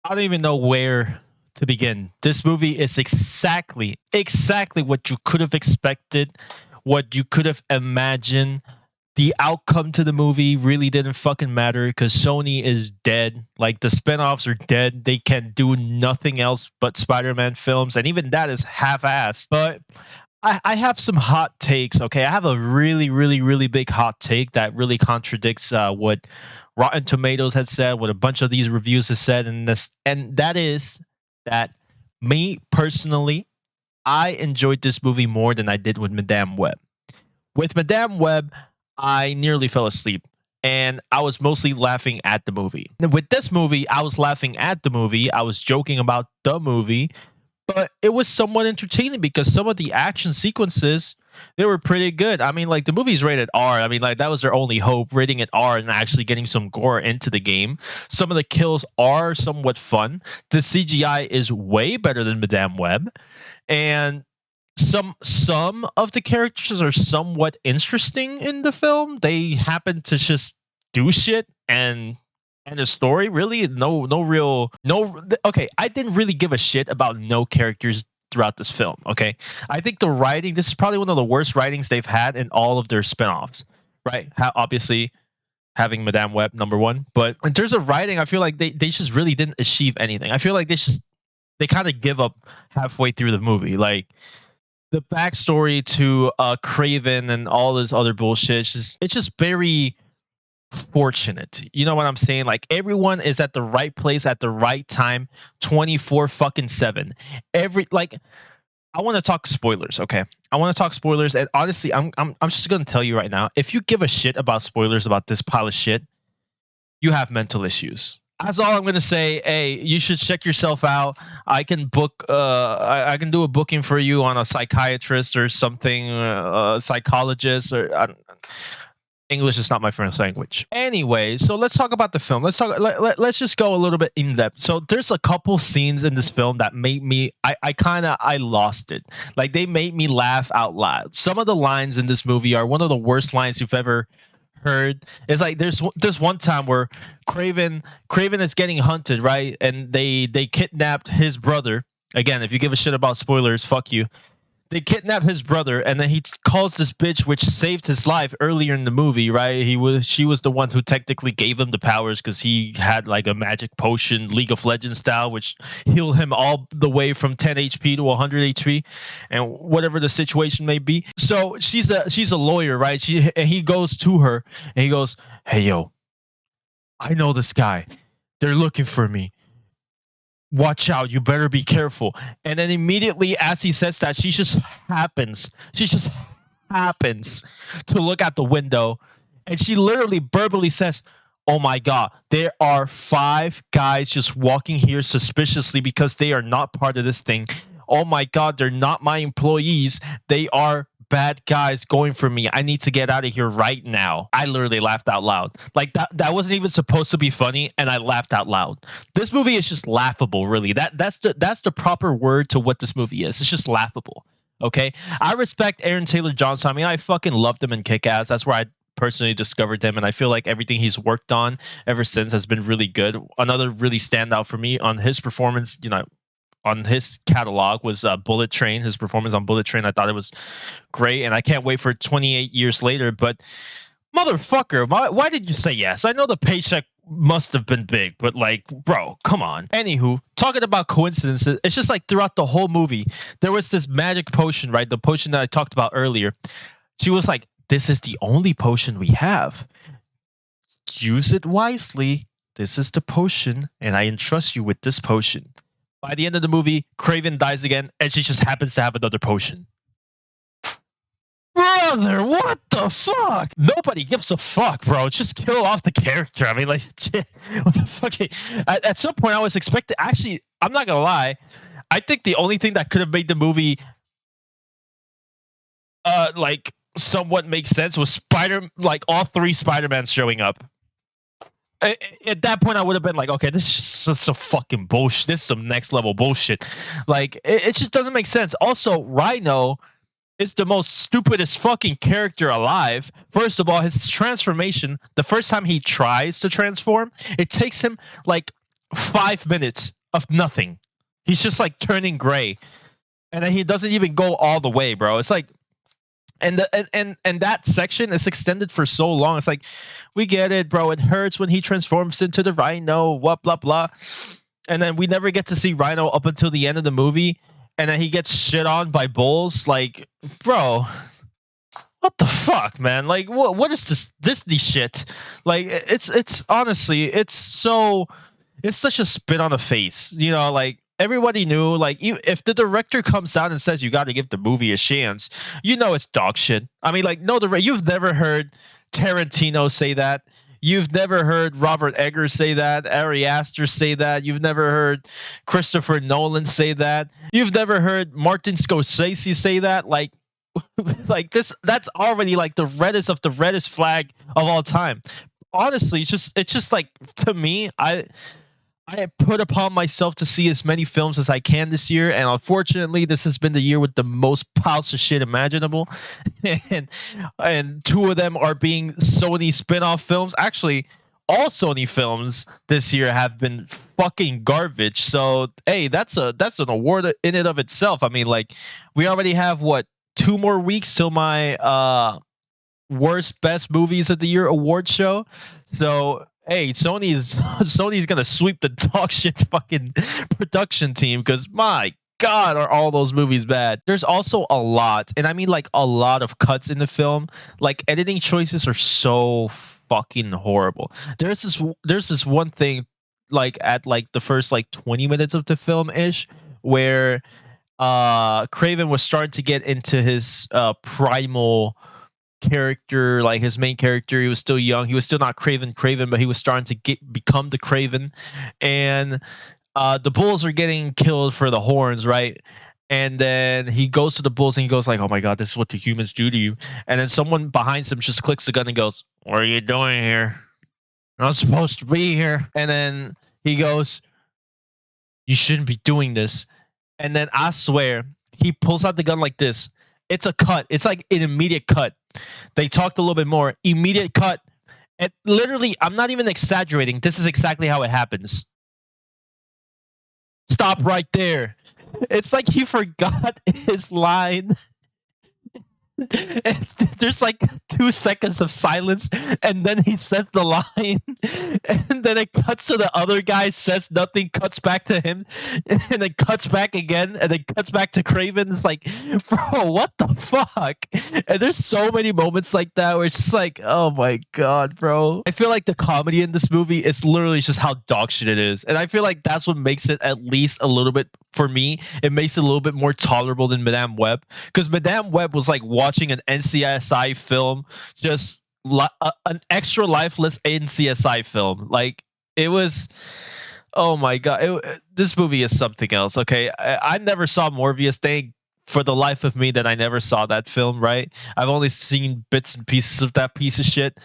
I don't even know where to begin. This movie is exactly what you could have expected, what you could have imagined. The outcome to the movie really didn't fucking matter because Sony is dead. Like the spin-offs are dead. They can do nothing else but Spider-Man films, and even that is half-assed. But I have some hot takes. Okay, I have a really, really, really big hot take that really contradicts what Rotten Tomatoes has said, what a bunch of these reviews have said, and that is that me personally, I enjoyed this movie more than I did with Madame Web. With Madame Web, I nearly fell asleep. And I was mostly laughing at the movie. With this movie, I was laughing at the movie. I was joking about the movie, but it was somewhat entertaining because some of the action sequences they were pretty good. I mean, like the movie's rated R. I mean, like that was their only hope, rating it R and actually getting some gore into the game. Some of the kills are somewhat fun. The CGI is way better than Madame Web, and some of the characters are somewhat interesting in the film. They happen to just do shit and the story really no real no okay, I didn't really give a shit about no characters throughout this film, okay? I think the writing, this is probably one of the worst writings they've had in all of their spin-offs, right? Obviously having Madame Web number 1, but in terms of writing, I feel like they just really didn't achieve anything. I feel like they kind of give up halfway through the movie. Like the backstory to Kraven and all this other bullshit. It's just very fortunate. You know what I'm saying? Like everyone is at the right place at the right time, 24 fucking 7. I want to talk spoilers, okay? I want to talk spoilers, and honestly, I'm just gonna tell you right now. If you give a shit about spoilers about this pile of shit, you have mental issues. That's all I'm gonna say. Hey, you should check yourself out. I can book. I can do a booking for you on a psychiatrist or something, psychologist or. English is not my first language. Anyway, so let's talk about the film. Let's just go a little bit in depth. So there's a couple scenes in this film that made me I lost it. Like they made me laugh out loud. Some of the lines in this movie are one of the worst lines you've ever heard. It's like there's this one time where Kraven is getting hunted, right? And they kidnapped his brother. Again, if you give a shit about spoilers, fuck you. They kidnap his brother, and then he calls this bitch, which saved his life earlier in the movie, right? She was the one who technically gave him the powers because he had like a magic potion, League of Legends style, which healed him all the way from 10 HP to 100 HP, and whatever the situation may be. So she's a lawyer, right? And he goes to her, and he goes, "Hey, yo, I know this guy. They're looking for me. Watch out, you better be careful." And then immediately as he says that, she just happens to look out the window, and she literally verbally says, "Oh my god, there are 5 guys just walking here suspiciously because they are not part of this thing. Oh my god, they're not my employees. They are bad guys going for me. I need to get out of here right now." I literally laughed out loud. Like that wasn't even supposed to be funny, and I laughed out loud. This movie is just laughable, really. That's the proper word to what this movie is. It's just laughable. Okay? I respect Aaron Taylor Johnson. I mean, I fucking loved him in Kick-Ass. That's where I personally discovered him, and I feel like everything he's worked on ever since has been really good. Another really standout for me on his performance, on his catalog was Bullet Train. His performance on Bullet Train, I thought it was great, and I can't wait for 28 years later. But motherfucker, why did you say yes? I know the paycheck must have been big, but like, bro, come on. Anywho, talking about coincidences, it's just like throughout the whole movie, there was this magic potion, right? The potion that I talked about earlier. She was like, "This is the only potion we have. Use it wisely. This is the potion, and I entrust you with this potion." By the end of the movie, Kraven dies again, and she just happens to have another potion. Brother, what the fuck? Nobody gives a fuck, bro. Just kill off the character. I mean, like, what the fuck? At some point, I was expecting. Actually, I'm not gonna lie. I think the only thing that could have made the movie, like, somewhat make sense was all 3 Spider-Mans showing up. At that point, I would have been like, okay, this is just some fucking bullshit. This is some next level bullshit. Like, it just doesn't make sense. Also, Rhino is the most stupidest fucking character alive. First of all, his transformation, the first time he tries to transform, it takes him like 5 minutes of nothing. He's just like turning gray, and then he doesn't even go all the way, bro. It's like, and that section is extended for so long. It's like, we get it, bro. It hurts when he transforms into the Rhino. What blah blah, and then we never get to see Rhino up until the end of the movie, and then he gets shit on by bulls. Like, bro, what the fuck, man? Like, what is this Disney shit? Like, it's honestly, it's such a spit on the face. You know, like, everybody knew, like, if the director comes out and says you got to give the movie a chance, you know it's dog shit. I mean, like, no, you've never heard Tarantino say that. You've never heard Robert Eggers say that, Ari Aster say that. You've never heard Christopher Nolan say that. You've never heard Martin Scorsese say that. Like, like this, that's already like the reddest of the reddest flag of all time. Honestly, it's just like, to me, I put upon myself to see as many films as I can this year, and unfortunately, this has been the year with the most piles of shit imaginable, and two of them are being Sony spin-off films. Actually, all Sony films this year have been fucking garbage. So, hey, that's an award in and of itself. I mean, like, we already have, what, 2 more weeks till my worst best movies of the year award show. So, hey, Sony's gonna sweep the dog shit fucking production team, because my god, are all those movies bad. There's also a lot, and I mean like a lot of cuts in the film. Like, editing choices are so fucking horrible. There's this one thing, like, at like the first like 20 minutes of the film ish, where Kraven was starting to get into his primal character, like his main character. He was still young, he was still not Kraven, but he was starting to become the Kraven, and the bulls are getting killed for the horns, right? And then he goes to the bulls and he goes like, oh my god, this is what the humans do to you. And then someone behind him just clicks the gun and goes, what are you doing here? You're not supposed to be here. And then he goes, you shouldn't be doing this. And then I swear, he pulls out the gun like this. It's a cut. It's like an immediate cut. They talked a little bit more. Immediate cut. And literally, I'm not even exaggerating. This is exactly how it happens. Stop right there. It's like he forgot his line. And there's like 2 seconds of silence, and then he says the line, and then it cuts to the other guy, says nothing, cuts back to him, and then cuts back again, and then cuts back to Kraven. It's like, bro, what the fuck? And there's so many moments like that where it's just like, oh my god, bro. I feel like the comedy in this movie is literally just how dog shit it is, and I feel like that's what makes it, at least a little bit, for me, it makes it a little bit more tolerable than Madame Web, because Madame Web was like watching an NCSI film, just an extra lifeless NCSI film. Like, it was, oh my god, this movie is something else. Okay, I never saw Morbius. Thank for the life of me that I never saw that film, right? I've only seen bits and pieces of that piece of shit.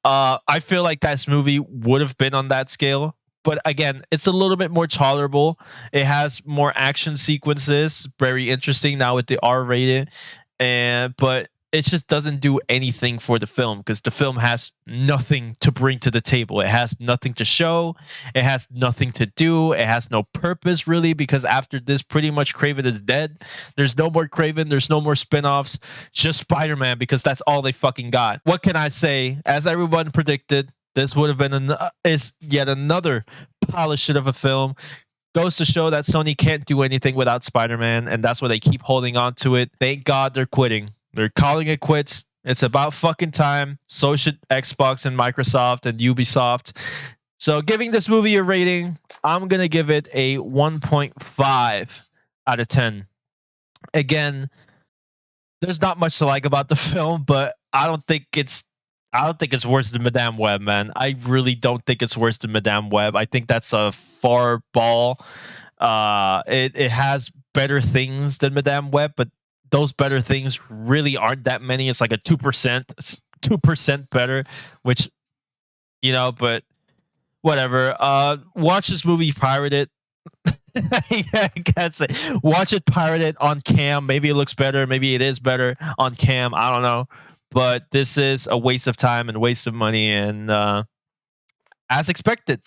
I feel like this movie would have been on that scale, but again, it's a little bit more tolerable. It has more action sequences, very interesting now with the R rated, but it just doesn't do anything for the film, because the film has nothing to bring to the table. It has nothing to show. It has nothing to do. It has no purpose, really, because after this, pretty much Kraven is dead. There's no more Kraven. There's no more spin-offs. Just Spider-Man, because that's all they fucking got. What can I say? As everyone predicted, this would have been is yet another pile of shit of a film. Goes to show that Sony can't do anything without Spider-Man, and that's why they keep holding on to it. Thank God they're quitting. They're calling it quits. It's about fucking time. So should Xbox and Microsoft and Ubisoft. So, giving this movie a rating, I'm going to give it a 1.5 out of 10. Again, there's not much to like about the film, but I don't think it's worse than Madame Web, man. I really don't think it's worse than Madame Web. I think that's a far ball. It has better things than Madame Web, but those better things really aren't that many. It's like a 2% better, which, but whatever. Watch this movie pirated. I can't say. Watch it pirated on cam. Maybe it looks better. Maybe it is better on cam. I don't know. But this is a waste of time and waste of money, and as expected.